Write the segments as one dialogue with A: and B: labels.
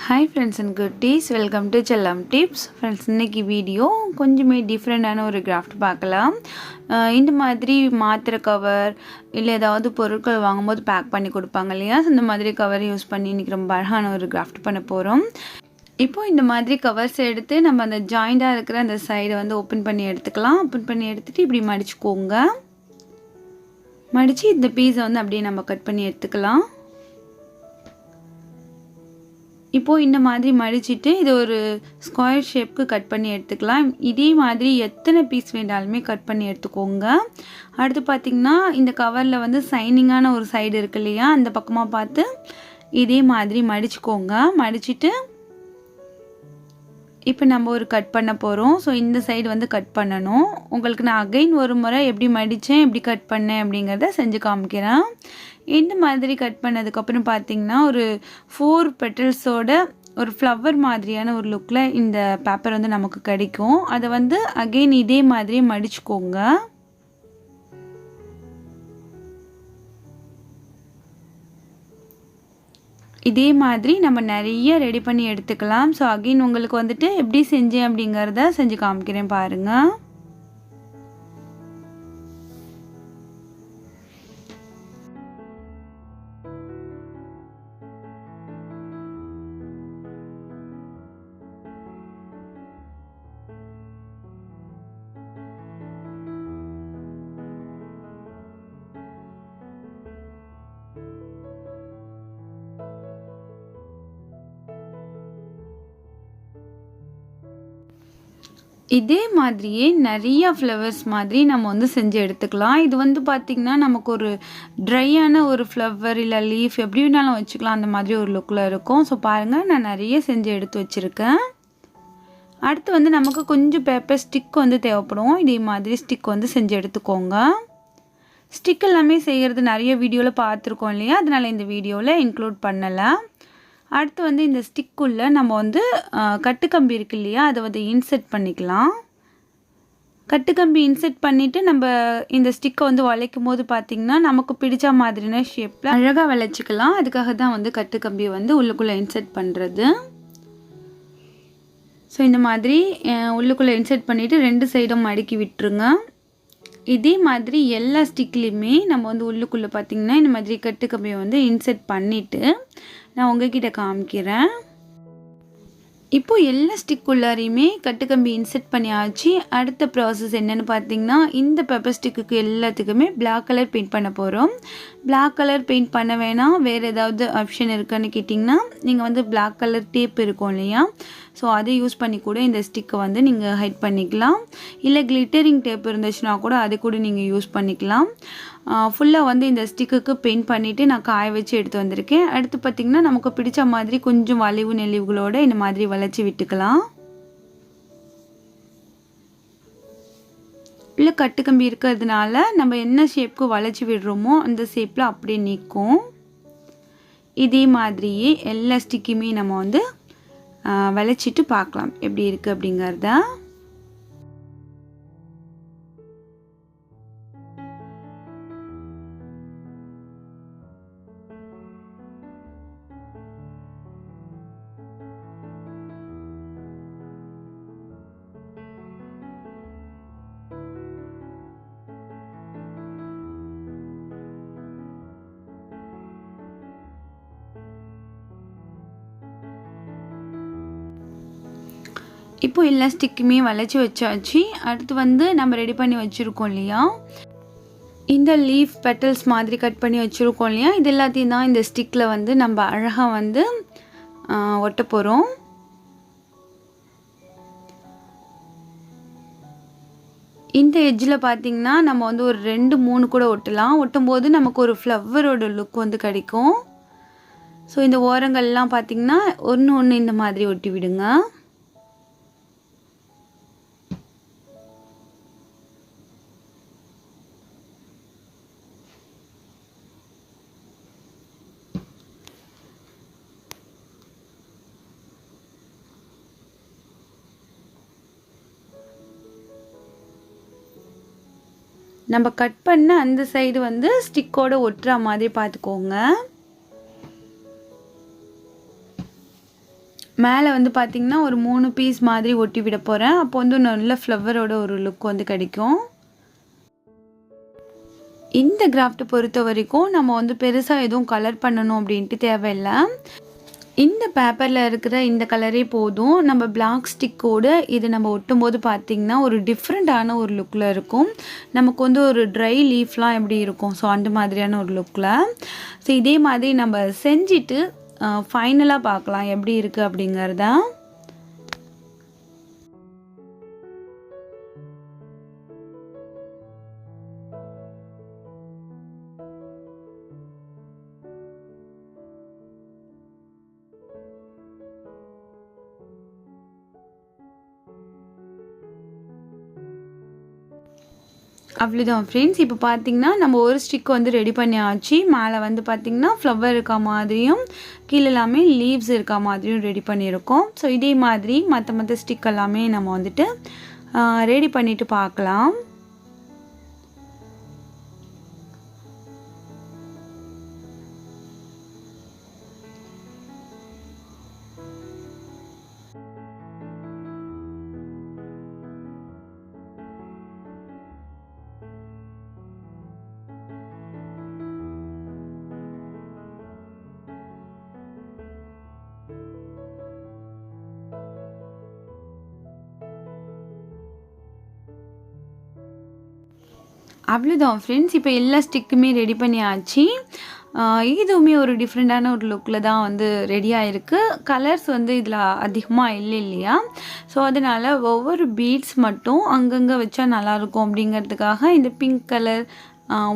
A: Hi friends and goodies, welcome to Chellam Tips. Friends, இன்னைக்கு video கொஞ்சமே டிஃப்ரெண்டான ஒரு கிராஃப்ட் பார்க்கலாம். இந்த மாதிரி மாத்திரை கவர் இல்லை ஏதாவது பொருட்கள் வாங்கும்போது பேக் பண்ணி கொடுப்பாங்க இல்லையா, இந்த மாதிரி கவர் யூஸ் பண்ணி இன்றைக்கி ரொம்ப அழகான ஒரு கிராஃப்ட் பண்ண போகிறோம். இப்போது இந்த மாதிரி கவர்ஸ் எடுத்து நம்ம அந்த ஜாயிண்டாக இருக்கிற அந்த சைடை வந்து ஓப்பன் பண்ணி எடுத்துக்கலாம். ஓப்பன் பண்ணி எடுத்துகிட்டு இப்படி மடிச்சுக்கோங்க. மடித்து இந்த பீஸை வந்து அப்படியே நம்ம கட் பண்ணி எடுத்துக்கலாம். இப்போது இந்த மாதிரி மடிச்சிட்டு இது ஒரு ஸ்கொயர் ஷேப்க்கு கட் பண்ணி எடுத்துக்கலாம். இதே மாதிரி எத்தனை பீஸ் வேண்டாலுமே கட் பண்ணி எடுத்துக்கோங்க. அடுத்து பார்த்திங்கன்னா இந்த கவரில் வந்து சைனிங்கான ஒரு சைடு இருக்கு இல்லையா, அந்த பக்கமாக பார்த்து இதே மாதிரி மடிச்சுக்கோங்க. மடிச்சுட்டு இப்போ நம்ம ஒரு கட் பண்ண போகிறோம். ஸோ இந்த சைடு வந்து கட் பண்ணணும். உங்களுக்கு நான் அகைன் ஒரு முறை எப்படி மடித்தேன் எப்படி கட் பண்ணேன் அப்படிங்கிறத செஞ்சு காமிக்கிறேன். இந்த மாதிரி கட் பண்ணதுக்கப்புறம் பார்த்திங்கன்னா ஒரு 4 பெட்டல்ஸோட ஒரு ஃப்ளவர் மாதிரியான ஒரு லுக்கில் இந்த பேப்பர் வந்து நமக்கு கிடைக்கும். அதை வந்து அகைன் இதே மாதிரி மடிச்சுக்கோங்க. இதே மாதிரி நம்ம நிறைய ரெடி பண்ணி எடுத்துக்கலாம். ஸோ அகைன் உங்களுக்கு வந்துட்டு எப்படி செஞ்சேன் அப்படிங்கிறத செஞ்சு காமிக்கிறேன் பாருங்கள். இதே மாதிரியே நிறைய ஃப்ளவர்ஸ் மாதிரி நம்ம வந்து செஞ்சு எடுத்துக்கலாம். இது வந்து பார்த்திங்கன்னா நமக்கு ஒரு ட்ரையான ஒரு ஃப்ளவர் இல்லை லீஃப் எப்படி வேணாலும் வச்சுக்கலாம், அந்த மாதிரி ஒரு லுக்கில் இருக்கும். ஸோ பாருங்கள், நான் நிறைய செஞ்சு எடுத்து வச்சுருக்கேன். அடுத்து வந்து நமக்கு கொஞ்சம் பேப்பர் ஸ்டிக் வந்து தேவைப்படும். இதே மாதிரி ஸ்டிக் வந்து செஞ்சு எடுத்துக்கோங்க. ஸ்டிக் எல்லாமே செய்கிறது நிறைய வீடியோவில் பார்த்துருக்கோம் இல்லையா, அதனால் இந்த வீடியோவில் இன்க்ளூட் பண்ணலை. அடுத்து வந்து இந்த ஸ்டிக்குள்ளே நம்ம வந்து கட்டுக்கம்பி இருக்கு இல்லையா, அதை வந்து இன்செர்ட் பண்ணிக்கலாம். கட்டுக்கம்பி இன்செர்ட் பண்ணிவிட்டு நம்ம இந்த ஸ்டிக்கை வந்து வளைக்கும் போது பார்த்திங்கன்னா நமக்கு பிடிச்ச மாதிரியான ஷேப்பில் அழகாக வளைச்சிக்கலாம். அதுக்காக தான் வந்து கட்டுக்கம்பியை வந்து உள்ளுக்குள்ளே இன்செர்ட் பண்ணுறது. ஸோ இந்த மாதிரி உள்ளுக்குள்ளே இன்செர்ட் பண்ணிவிட்டு 2 சைடும் மடக்கி விட்டுருங்க. இதே மாதிரி எல்லா ஸ்டிக்லேயுமே நம்ம வந்து உள்ளுக்குள்ளே பார்த்திங்கன்னா இந்த மாதிரி கட்டுக்கம்பியை வந்து இன்செர்ட் பண்ணிவிட்டு நான் உங்ககிட்ட காமிக்கிறேன். இப்போது எல்லா ஸ்டிக்குள்ளாரையுமே கட்டுக்கம்பி இன்செர்ட் பண்ணியாச்சு. அடுத்த ப்ராசஸ் என்னென்னு பார்த்தீங்கன்னா, இந்த பெப்பர் ஸ்டிக்குக்கு எல்லாத்துக்குமே பிளாக் கலர் பெயிண்ட் பண்ண போகிறோம். பிளாக் கலர் பெயிண்ட் பண்ண வேணாம், வேறு ஏதாவது ஆப்ஷன் இருக்குன்னு கேட்டிங்கன்னா நீங்கள் வந்து பிளாக் கலர் டேப் இருக்கும் இல்லையா, ஸோ அதை யூஸ் பண்ணி கூட இந்த ஸ்டிக்கை வந்து நீங்கள் ஹைட் பண்ணிக்கலாம். இல்லை கிளிட்டரிங் டேப் இருந்துச்சுன்னா கூட அதை கூட நீங்கள் யூஸ் பண்ணிக்கலாம். ஃபுல்லாக வந்து இந்த ஸ்டிக்குக்கு பெயிண்ட் பண்ணிவிட்டு நான் காய வச்சு எடுத்து வந்திருக்கேன். அடுத்து பார்த்திங்கன்னா நமக்கு பிடிச்ச மாதிரி கொஞ்சம் வளைவு நெளிவுகளோடு இந்த மாதிரி வளைச்சி விட்டுக்கலாம். இல்லை கட்டுக்கம்பி இருக்கிறதுனால நம்ம என்ன ஷேப்புக்கு வளைச்சி விடுறோமோ அந்த ஷேப்பில் அப்படியே நிற்கும். இதே மாதிரியே எல்லா ஸ்டிக்குமே நம்ம வந்து வளைச்சிட்டு பார்க்கலாம் எப்படி இருக்குது அப்படிங்கிறத. இப்போ எல்லா ஸ்டிக்குமே வளைச்சி வச்சாச்சு. அடுத்து வந்து நம்ம ரெடி பண்ணி வச்சுருக்கோம் இல்லையா, இந்த லீஃப் பெட்டல்ஸ் மாதிரி கட் பண்ணி வச்சுருக்கோம் இல்லையா, இது எல்லாத்தையும் தான் இந்த ஸ்டிக்கில் வந்து நம்ம அழகாக வந்து ஒட்ட போகிறோம். இந்த எட்ஜில் பார்த்திங்கன்னா நம்ம வந்து ஒரு 2-3 கூட ஒட்டலாம். ஒட்டும்போது நமக்கு ஒரு ஃப்ளவரோட லுக் வந்து கிடைக்கும். ஸோ இந்த ஓரங்கள்லாம் பார்த்திங்கன்னா ஒன்று இந்த மாதிரி ஒட்டி விடுங்க. நம்ம கட் பண்ண அந்த சைடு வந்து ஸ்டிக்கோட ஒட்டுற மாதிரி பார்த்துக்கோங்க. மேலே வந்து பார்த்திங்கன்னா ஒரு 3 பீஸ் மாதிரி ஒட்டி விட போகிறேன். அப்போ வந்து நல்ல ஃப்ளவரோட ஒரு லுக் வந்து கிடைக்கும். இந்த கிராஃப்ட் பொறுத்த வரைக்கும் நம்ம வந்து பெருசாக எதுவும் கலர் பண்ணணும் அப்படின்ட்டு தேவையில்லை. இந்த பேப்பரில் இருக்கிற இந்த கலரே போதும். நம்ம பிளாக் ஸ்டிக்கோடு இது நம்ம ஒட்டும்போது பார்த்திங்கன்னா ஒரு டிஃப்ரெண்ட்டான ஒரு லுக்கில் இருக்கும். நமக்கு வந்து ஒரு ட்ரை லீஃப்லாம் எப்படி இருக்கும், ஸோ அந்த மாதிரியான ஒரு லுக்கில். ஸோ இதே மாதிரி நம்ம செஞ்சுட்டு ஃபைனலாக பார்க்கலாம் எப்படி இருக்குது அப்படிங்கிறத. அவ்வளோதான் ஃப்ரெண்ட்ஸ். இப்போ பார்த்திங்கன்னா நம்ம ஒரு ஸ்டிக் வந்து ரெடி பண்ணியாச்சு. மேலே வந்து பார்த்திங்கன்னா ஃப்ளவர் இருக்க மாதிரியும் கீழே எல்லாமே லீவ்ஸ் இருக்க மாதிரியும் ரெடி பண்ணியிருக்கோம். ஸோ இதே மாதிரி மற்ற ஸ்டிக் எல்லாமே நம்ம வந்துட்டு ரெடி பண்ணிவிட்டு பார்க்கலாம். அவ்வளோதான் ஃப்ரெண்ட்ஸ். இப்போ எல்லா ஸ்டிக்குமே ரெடி பண்ணியாச்சு. இதுவுமே ஒரு டிஃப்ரெண்ட்டான ஒரு லுக்கில் தான் வந்து ரெடியாக இருக்குது. கலர்ஸ் வந்து இதில் அதிகமாக இல்லையா, ஸோ அதனால் ஒவ்வொரு பீட்ஸ் மட்டும் அங்கங்கே வச்சா நல்லாயிருக்கும் அப்படிங்கிறதுக்காக இந்த pink colour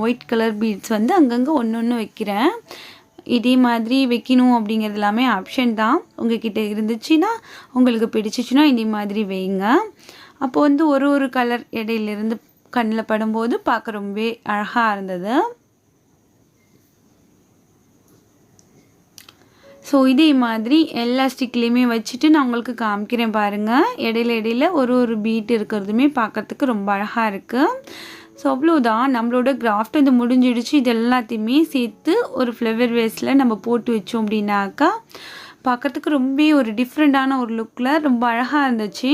A: white colour beads வந்து அங்கங்கே ஒன்று வைக்கிறேன். இதே மாதிரி வைக்கணும் அப்படிங்கிறது எல்லாமே ஆப்ஷன் தான். உங்கள்கிட்ட இருந்துச்சுன்னா, உங்களுக்கு பிடிச்சிச்சின்னா இதே மாதிரி வைங்க. அப்போது வந்து ஒரு கலர் இடையிலேருந்து கண்ணில் படும்போது பார்க்க ரொம்பவே அழகாக இருந்தது. ஸோ இதே மாதிரி எல்லா ஸ்டிக்லேயுமே வச்சுட்டு நான் உங்களுக்கு காமிக்கிறேன் பாருங்கள். இடையில ஒரு பீட் இருக்கிறதுமே பார்க்குறதுக்கு ரொம்ப அழகாக இருக்குது. ஸோ அவ்வளோதான், நம்மளோட கிராஃப்ட் வந்து முடிஞ்சிடுச்சு. இது எல்லாத்தையுமே சேர்த்து ஒரு ஃப்ளவர் வேஸில் நம்ம போட்டு வச்சோம் அப்படின்னாக்கா பார்க்குறதுக்கு ரொம்ப ஒரு டிஃப்ரெண்ட்டான ஒரு லுக்கில் ரொம்ப அழகாக இருந்துச்சு.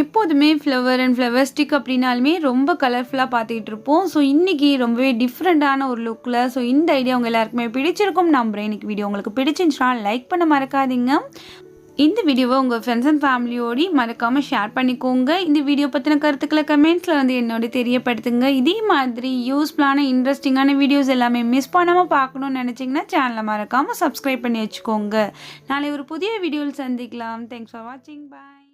A: எப்போதுமே ஃப்ளவர் ஸ்டிக் அப்படின்னாலுமே ரொம்ப கலர்ஃபுல்லாக பார்த்துக்கிட்டு இருப்போம். ஸோ இன்றைக்கி ரொம்பவே டிஃப்ரெண்ட்டான ஒரு லுக்கில். ஸோ இந்த ஐடியா உங்கள் எல்லாருக்குமே பிடிச்சிருக்கும் நம்புகிறேன். இன்றைக்கி வீடியோ உங்களுக்கு பிடிச்சிருந்துச்சுன்னா லைக் பண்ண மறக்காதீங்க. இந்த வீடியோவை உங்கள் ஃப்ரெண்ட்ஸ் அண்ட் ஃபேமிலியோடு மறக்காமல் ஷேர் பண்ணிக்கோங்க. இந்த வீடியோ பற்றின கருத்துக்களை கமெண்ட்ஸில் வந்து என்னோட தெரியப்படுத்துங்க. இதே மாதிரி யூஸ்ஃபுல்லான இன்ட்ரெஸ்டிங்கான வீடியோஸ் எல்லாமே மிஸ் பண்ணாமல் பார்க்கணுன்னு நினச்சிங்கன்னா சேனலை மறக்காமல் சப்ஸ்கிரைப் பண்ணி வச்சுக்கோங்க. நாளை ஒரு புதிய வீடியோவில் சந்திக்கலாம். தேங்க்ஸ் ஃபார் வாட்சிங். பாய்.